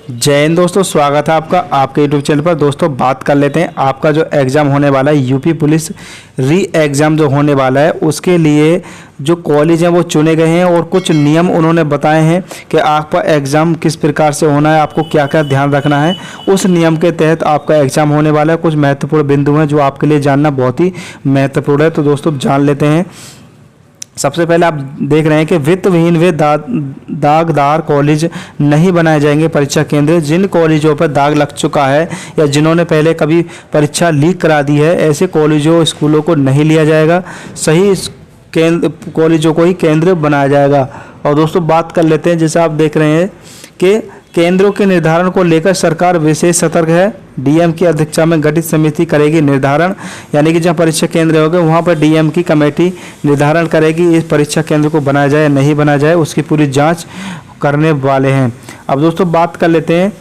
जय हिंद दोस्तों, स्वागत है आपका आपके यूट्यूब चैनल पर। दोस्तों बात कर लेते हैं आपका जो एग्ज़ाम होने वाला है, यूपी पुलिस री एग्ज़ाम जो होने वाला है, उसके लिए जो कॉलेज हैं वो चुने गए हैं और कुछ नियम उन्होंने बताए हैं कि आपका एग्ज़ाम किस प्रकार से होना है, आपको क्या क्या ध्यान रखना है। उस नियम के तहत आपका एग्ज़ाम होने वाला है। कुछ महत्वपूर्ण बिंदु हैं जो आपके लिए जानना बहुत ही महत्वपूर्ण है, तो दोस्तों जान लेते हैं। सबसे पहले आप देख रहे हैं कि वित्त विहीन व दागदार कॉलेज नहीं बनाए जाएंगे परीक्षा केंद्र। जिन कॉलेजों पर दाग लग चुका है या जिन्होंने पहले कभी परीक्षा लीक करा दी है, ऐसे कॉलेजों स्कूलों को नहीं लिया जाएगा। सही कॉलेजों को ही केंद्र बनाया जाएगा। और दोस्तों बात कर लेते हैं, जैसे आप देख रहे हैं कि केंद्रों के निर्धारण को लेकर सरकार विशेष सतर्क है। डीएम की अध्यक्षता में गठित समिति करेगी निर्धारण, यानी कि जहाँ परीक्षा केंद्र होंगे वहाँ पर डीएम की कमेटी निर्धारण करेगी इस परीक्षा केंद्र को बनाया जाए या नहीं बनाया जाए, उसकी पूरी जांच करने वाले हैं। अब दोस्तों बात कर लेते हैं,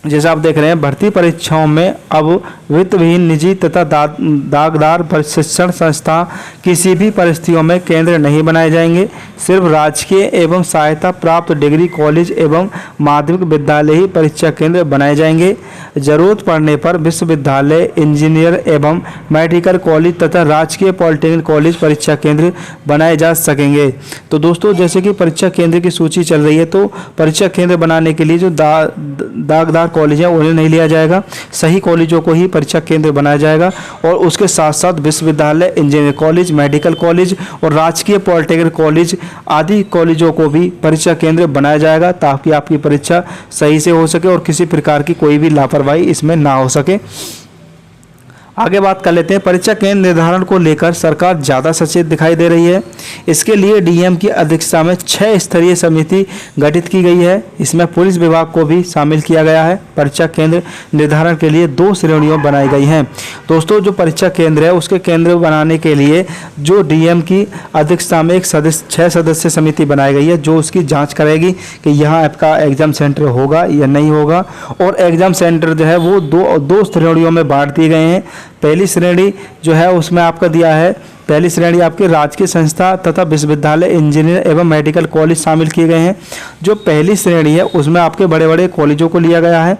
जैसा आप देख रहे हैं भर्ती परीक्षाओं में अब वित्त विहीन निजी तथा दागदार प्रशिक्षण संस्था किसी भी परिस्थितियों में केंद्र नहीं बनाए जाएंगे। सिर्फ राजकीय एवं सहायता प्राप्त डिग्री कॉलेज एवं माध्यमिक विद्यालय ही परीक्षा केंद्र बनाए जाएंगे। जरूरत पड़ने पर विश्वविद्यालय, इंजीनियर एवं मेडिकल कॉलेज तथा राजकीय पॉलिटेक्निक कॉलेज परीक्षा केंद्र बनाए जा सकेंगे। तो दोस्तों जैसे कि परीक्षा केंद्र की सूची चल रही है, तो परीक्षा केंद्र बनाने के लिए जो दागदार कॉलेज है उन्हें नहीं लिया जाएगा। सही कॉलेजों को ही परीक्षा केंद्र बनाया जाएगा और उसके साथ साथ विश्वविद्यालय, इंजीनियरिंग कॉलेज, मेडिकल कॉलेज और राजकीय पॉलिटेक्निक कॉलेज आदि कॉलेजों को भी परीक्षा केंद्र बनाया जाएगा, ताकि आपकी परीक्षा सही से हो सके और किसी प्रकार की कोई भी लापरवाही इसमें ना हो सके। आगे बात कर लेते हैं, परीक्षा केंद्र निर्धारण को लेकर सरकार ज़्यादा सचेत दिखाई दे रही है। इसके लिए डीएम की अध्यक्षता में 6 स्तरीय समिति गठित की गई है। इसमें पुलिस विभाग को भी शामिल किया गया है। परीक्षा केंद्र निर्धारण के लिए 2 श्रेणियों बनाई गई हैं। दोस्तों जो परीक्षा केंद्र है उसके केंद्र बनाने के लिए जो डीएम की अध्यक्षता में 6 सदस्य समिति बनाई गई है, जो उसकी जाँच करेगी कि यहाँ आपका एग्ज़ाम सेंटर होगा या नहीं होगा। और एग्ज़ाम सेंटर जो है वो दो श्रेणियों में बांट दिए गए हैं। पहली श्रेणी जो है उसमें आपका दिया है, पहली श्रेणी आपके राजकीय संस्था तथा विश्वविद्यालय, इंजीनियर एवं मेडिकल कॉलेज शामिल किए गए हैं। जो पहली श्रेणी है उसमें आपके बड़े बड़े कॉलेजों को लिया गया है।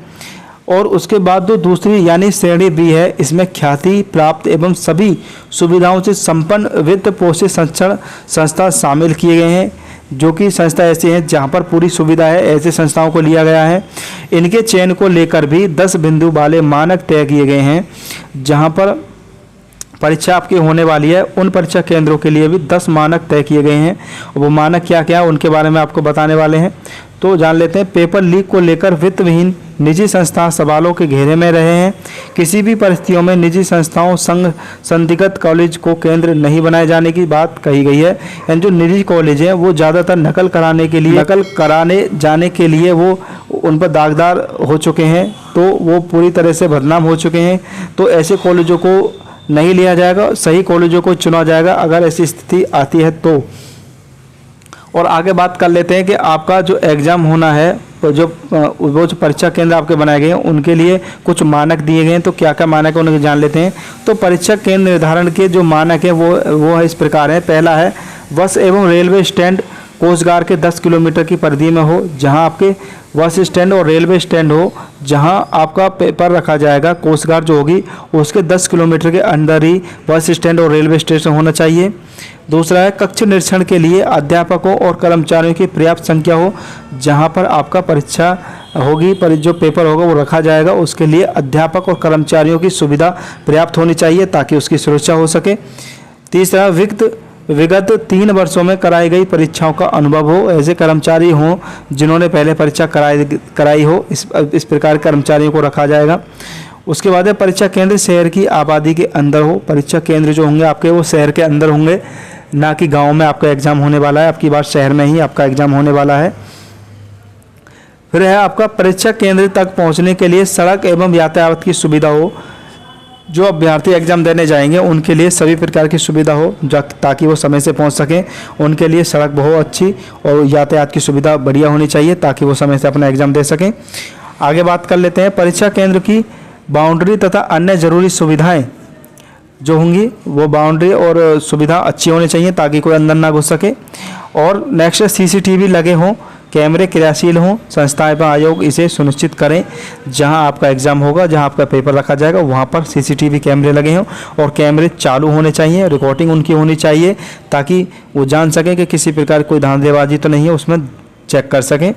और उसके बाद जो दूसरी यानी श्रेणी बी है, इसमें ख्याति प्राप्त एवं सभी सुविधाओं से संपन्न वित्त पोषित शिक्षण संस्था शामिल किए गए हैं, जो कि संस्था ऐसी हैं जहां पर पूरी सुविधा है, ऐसे संस्थाओं को लिया गया है। इनके चयन को लेकर भी 10 बिंदु वाले मानक तय किए गए हैं। जहां पर परीक्षा आपकी होने वाली है उन परीक्षा केंद्रों के लिए भी 10 मानक तय किए गए हैं। वो मानक क्या क्या है उनके बारे में आपको बताने वाले हैं, तो जान लेते हैं। पेपर लीक को लेकर वित्त विहीन निजी संस्थान सवालों के घेरे में रहे हैं। किसी भी परिस्थितियों में निजी संस्थाओं संघ संदिग्ध कॉलेज को केंद्र नहीं बनाए जाने की बात कही गई है। यानी जो निजी कॉलेज हैं वो ज़्यादातर नकल कराने जाने के लिए वो उन पर दागदार हो चुके हैं, तो वो पूरी तरह से बदनाम हो चुके हैं। तो ऐसे कॉलेजों को नहीं लिया जाएगा, सही कॉलेजों को चुना जाएगा अगर ऐसी स्थिति आती है तो। और आगे बात कर लेते हैं कि आपका जो एग्ज़ाम होना है, तो वो जो परीक्षा केंद्र आपके बनाए गए हैं उनके लिए कुछ मानक दिए गए हैं। तो क्या क्या मानक है उन्हें जान लेते हैं। तो परीक्षा केंद्र निर्धारण के जो मानक है वो है इस प्रकार है। पहला है, बस एवं रेलवे स्टैंड कोस्टगार्ड के 10 किलोमीटर की परिधि में हो, जहां आपके बस स्टैंड और रेलवे स्टैंड हो, जहां आपका पेपर रखा जाएगा। कोस्टगार्ड जो होगी उसके 10 किलोमीटर के अंदर ही बस स्टैंड और रेलवे स्टेशन होना चाहिए। दूसरा है, कक्ष निरीक्षण के लिए अध्यापकों और कर्मचारियों की पर्याप्त संख्या हो, जहां पर आपका परीक्षा होगी, पर जो पेपर होगा वो रखा जाएगा, उसके लिए अध्यापक और कर्मचारियों की सुविधा पर्याप्त होनी चाहिए ताकि उसकी सुरक्षा हो सके। तीसरा, विगत 3 वर्षों में कराई गई परीक्षाओं का अनुभव हो, ऐसे कर्मचारी हों जिन्होंने पहले परीक्षा कराई हो, इस प्रकार कर्मचारियों को रखा जाएगा। उसके बाद परीक्षा केंद्र शहर की आबादी के अंदर हो। परीक्षा केंद्र जो होंगे आपके वो शहर के अंदर होंगे, ना कि गांव में आपका एग्ज़ाम होने वाला है। आपकी बात शहर में ही आपका एग्ज़ाम होने वाला है। फिर है आपका परीक्षा केंद्र तक पहुंचने के लिए सड़क एवं यातायात की सुविधा हो। जो अभ्यर्थी एग्ज़ाम देने जाएंगे उनके लिए सभी प्रकार की सुविधा हो, ताकि वो समय से पहुंच सकें। उनके लिए सड़क बहुत अच्छी और यातायात की सुविधा बढ़िया होनी चाहिए ताकि वो समय से अपना एग्ज़ाम दे सकें। आगे बात कर लेते हैं, परीक्षा केंद्र की बाउंड्री तथा अन्य ज़रूरी सुविधाएं जो होंगी वो बाउंड्री और सुविधा अच्छी होनी चाहिए ताकि कोई अंदर ना घुस सके। और नेक्स्ट सीसीटीवी लगे हों कैमरे क्रियाशील हों, संस्थाएं व आयोग इसे सुनिश्चित करें जहां आपका एग्ज़ाम होगा, जहां आपका पेपर रखा जाएगा वहां पर सीसीटीवी कैमरे लगे हों और कैमरे चालू होने चाहिए, रिकॉर्डिंग उनकी होनी चाहिए ताकि वो जान सकें कि किसी प्रकार की कोई धांधलेबाजी तो नहीं है, उसमें चेक कर सकें।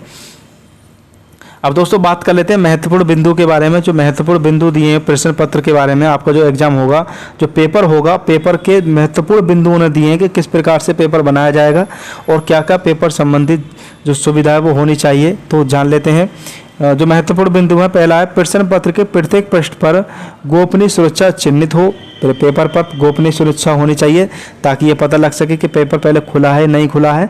अब दोस्तों बात कर लेते हैं महत्वपूर्ण बिंदु के बारे में। जो महत्वपूर्ण बिंदु दिए हैं प्रश्न पत्र के बारे में, आपका जो एग्जाम होगा, जो पेपर होगा, पेपर के महत्वपूर्ण बिंदु उन्हें दिए हैं कि किस प्रकार से पेपर बनाया जाएगा और क्या क्या पेपर संबंधित जो सुविधा है वो होनी चाहिए। तो जान लेते हैं जो महत्वपूर्ण बिंदु है। पहला है प्रश्न पत्र के प्रत्येक पृष्ठ पर गोपनीय सुरक्षा चिन्हित हो। पेपर पर गोपनीय सुरक्षा होनी चाहिए ताकि ये पता लग सके कि पेपर पहले खुला है नहीं खुला है।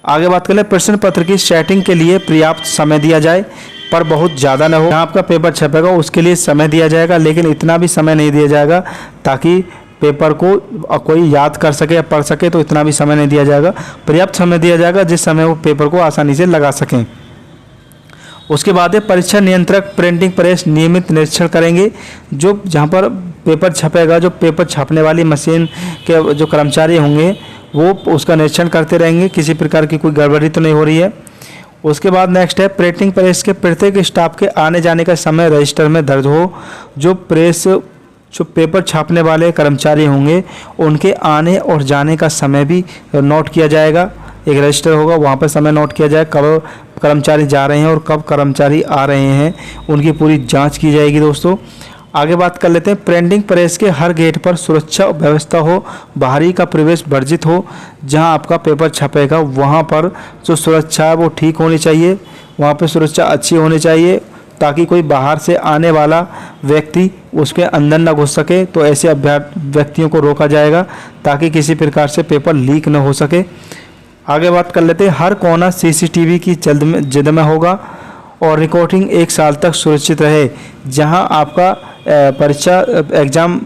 आगे बात कर ले प्रश्न पत्र की सेटिंग के लिए पर्याप्त समय दिया जाए, पर बहुत ज़्यादा न हो। जहाँ आपका पेपर छपेगा उसके लिए समय दिया जाएगा, लेकिन इतना भी समय नहीं दिया जाएगा ताकि पेपर को कोई याद कर सके या पढ़ सके, तो इतना भी समय नहीं दिया जाएगा। पर्याप्त समय दिया जाएगा जिस समय वो पेपर को आसानी से लगा सकें। उसके बाद है परीक्षा नियंत्रक प्रिंटिंग प्रेस नियमित निरीक्षण करेंगे। जो जहाँ पर पेपर छपेगा, जो पेपर छापने वाली मशीन के जो कर्मचारी होंगे वो उसका निरीक्षण करते रहेंगे, किसी प्रकार की कोई गड़बड़ी तो नहीं हो रही है। उसके बाद नेक्स्ट है प्रिंटिंग प्रेस के प्रत्येक स्टाफ के आने जाने का समय रजिस्टर में दर्ज हो। जो पेपर छापने वाले कर्मचारी होंगे उनके आने और जाने का समय भी नोट किया जाएगा। एक रजिस्टर होगा, वहाँ पर समय नोट किया जाए, कब कर्मचारी जा रहे हैं और कब कर्मचारी आ रहे हैं, उनकी पूरी जांच की जाएगी। दोस्तों आगे बात कर लेते हैं प्रिंटिंग प्रेस के हर गेट पर सुरक्षा व्यवस्था हो, बाहरी का प्रवेश वर्जित हो। जहां आपका पेपर छपेगा वहां पर जो सुरक्षा है वो ठीक होनी चाहिए, वहां पर सुरक्षा अच्छी होनी चाहिए ताकि कोई बाहर से आने वाला व्यक्ति उसके अंदर न घुस सके। तो ऐसे व्यक्तियों को रोका जाएगा ताकि किसी प्रकार से पेपर लीक न हो सके। आगे बात कर लेते हैं हर कोना सीसीटीवी की जद में होगा और रिकॉर्डिंग 1 साल तक सुरक्षित रहे। जहां आपका परीक्षा एग्ज़ाम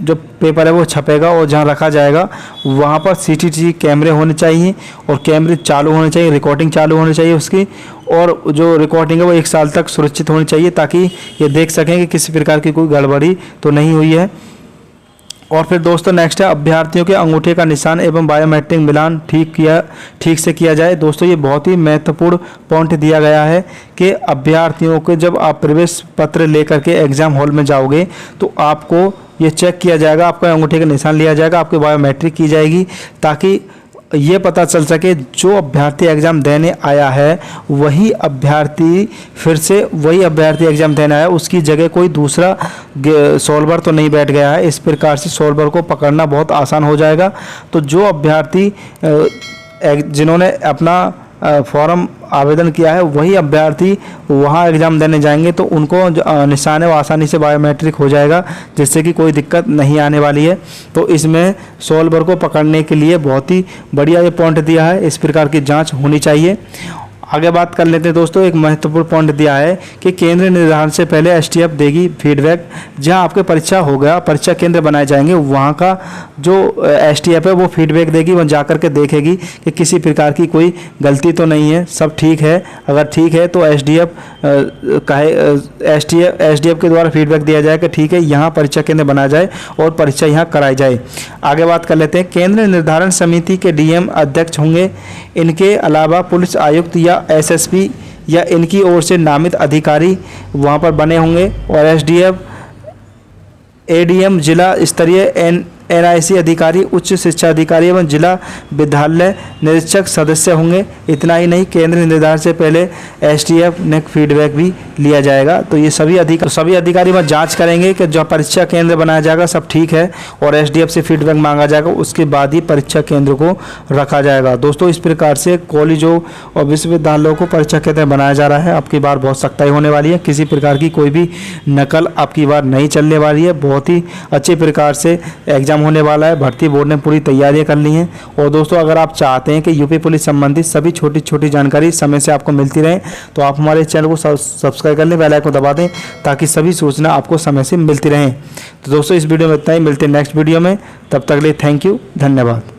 जो पेपर है वो छपेगा और जहां रखा जाएगा वहां पर सीसीटीवी कैमरे होने चाहिए और कैमरे चालू होने चाहिए, रिकॉर्डिंग चालू होनी चाहिए उसकी, और जो रिकॉर्डिंग है वो 1 साल तक सुरक्षित होनी चाहिए ताकि ये देख सकें कि किसी प्रकार की कोई गड़बड़ी तो नहीं हुई है। और फिर दोस्तों नेक्स्ट है अभ्यर्थियों के अंगूठे का निशान एवं बायोमेट्रिक मिलान ठीक से किया जाए। दोस्तों ये बहुत ही महत्वपूर्ण पॉइंट दिया गया है कि अभ्यर्थियों को जब आप प्रवेश पत्र लेकर के एग्ज़ाम हॉल में जाओगे तो आपको ये चेक किया जाएगा, आपका अंगूठे का निशान लिया जाएगा, आपकी बायोमेट्रिक की जाएगी ताकि ये पता चल सके जो अभ्यर्थी एग्ज़ाम देने आया है वही अभ्यर्थी एग्ज़ाम देने आया, उसकी जगह कोई दूसरा सॉल्वर तो नहीं बैठ गया है। इस प्रकार से सॉल्वर को पकड़ना बहुत आसान हो जाएगा। तो जो अभ्यर्थी जिन्होंने अपना फॉर्म आवेदन किया है वही अभ्यर्थी वहाँ एग्ज़ाम देने जाएंगे तो उनको निशान है वो आसानी से बायोमेट्रिक हो जाएगा, जिससे कि कोई दिक्कत नहीं आने वाली है। तो इसमें सॉल्वर को पकड़ने के लिए बहुत ही बढ़िया ये पॉइंट दिया है, इस प्रकार की जांच होनी चाहिए। आगे बात कर लेते हैं दोस्तों, एक महत्वपूर्ण पॉइंट दिया है कि केंद्र निर्धारण से पहले एसटीएफ देगी फीडबैक। जहां आपके परीक्षा होगा, परीक्षा केंद्र बनाए जाएंगे, वहां का जो एसटीएफ है वो फीडबैक देगी, वहां जाकर के देखेगी कि किसी प्रकार की कोई गलती तो नहीं है, सब ठीक है। अगर ठीक है तो एसडीएफ के द्वारा फीडबैक दिया जाए कि ठीक है यहाँ परीक्षा केंद्र बनाया जाए और परीक्षा यहाँ कराई जाए। आगे बात कर लेते हैं केंद्र निर्धारण समिति के डीएम अध्यक्ष होंगे। इनके अलावा पुलिस आयुक्त या एसएसपी या इनकी ओर से नामित अधिकारी वहां पर बने होंगे और एसडीएफ एडीएम जिला स्तरीय एनआईसी अधिकारी, उच्च शिक्षा अधिकारी एवं जिला विद्यालय निरीक्षक सदस्य होंगे। इतना ही नहीं, केंद्र निर्धारण से पहले एसटीएफ ने फीडबैक भी लिया जाएगा। तो ये सभी अधिकारी वह जांच करेंगे कि जो परीक्षा केंद्र बनाया जाएगा सब ठीक है और एसडीएफ से फीडबैक मांगा जाएगा, उसके बाद ही परीक्षा केंद्र को रखा जाएगा। दोस्तों इस प्रकार से कॉलेजों और विश्वविद्यालयों को परीक्षा केंद्र बनाया जा रहा है। आपकी बार बहुत सख्ताई होने वाली है, किसी प्रकार की कोई भी नकल आपकी बार नहीं चलने वाली है। बहुत ही अच्छे प्रकार से एग्जाम होने वाला है। भर्ती बोर्ड ने पूरी तैयारियां कर ली हैं। और दोस्तों अगर आप चाहते हैं कि यूपी पुलिस संबंधित सभी छोटी छोटी जानकारी समय से आपको मिलती रहे तो आप हमारे चैनल को सब्सक्राइब कर लें, बेल आइकन को दबा दें ताकि सभी सूचना आपको समय से मिलती रहें। तो दोस्तों इस वीडियो में इतना ही, मिलते हैं नेक्स्ट वीडियो में। तब तक के लिए थैंक यू, धन्यवाद।